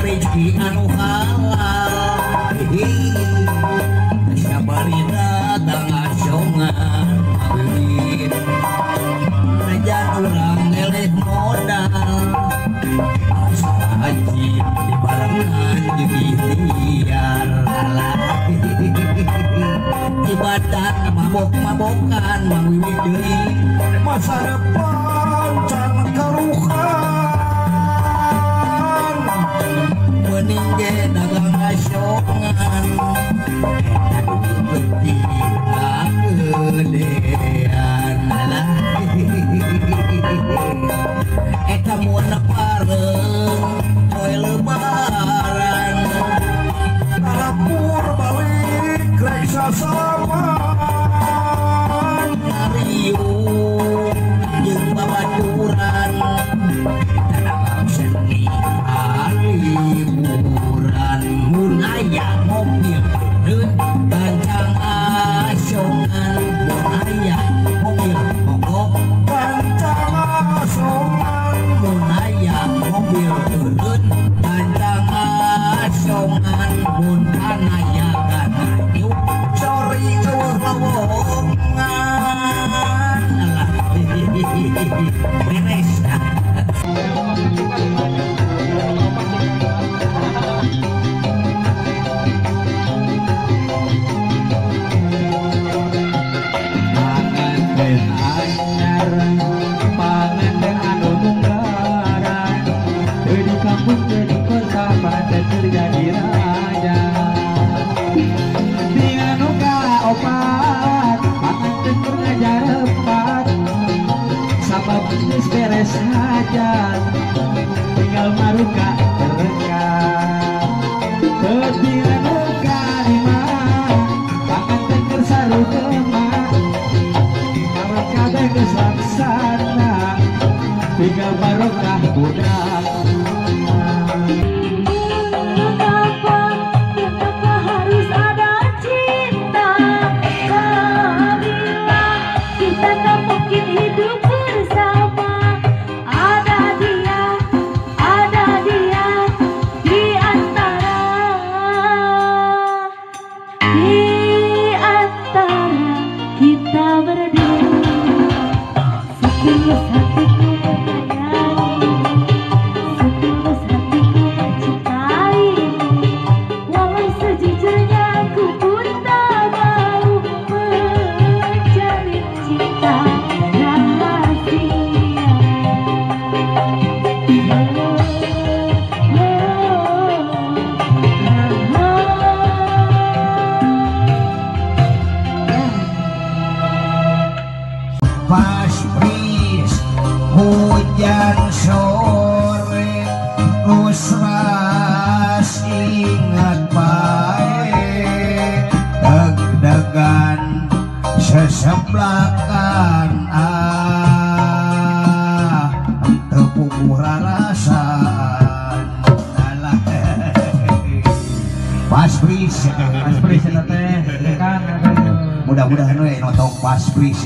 Rezeki anu halal sabarina tangasongan awit ajan urang eleh modal asal haji di barengan jeung ikhtiar ibadah mabok-mabokan mawiwit deui masa depan can karuhan meningge dagang asongan eta duit betina gedean lah eta mun pareng poe lebaran kalapur balik rek sasaman ngariung jeung babaturan eta dagang seni liburan mun aya mobil reun gancang asongan mun aya mobil mogok gancang asongan mun aya mobil reun gancang asongan mun aya ganayu sori eueuh lowongan alah beres terjadi raja dengan nuka opat pangan tentur ngajarepat sabab bisnis beres saja tinggal maruka terdekat dengan nuka lima pangan tentur saru kemak kalau kabeh geus laksana tinggal barokah budak. Hujan sore rusras ingat baik deg-degan seseblakan tepuh rarasan alah paspris teh kan mudah-mudahan we notok paspris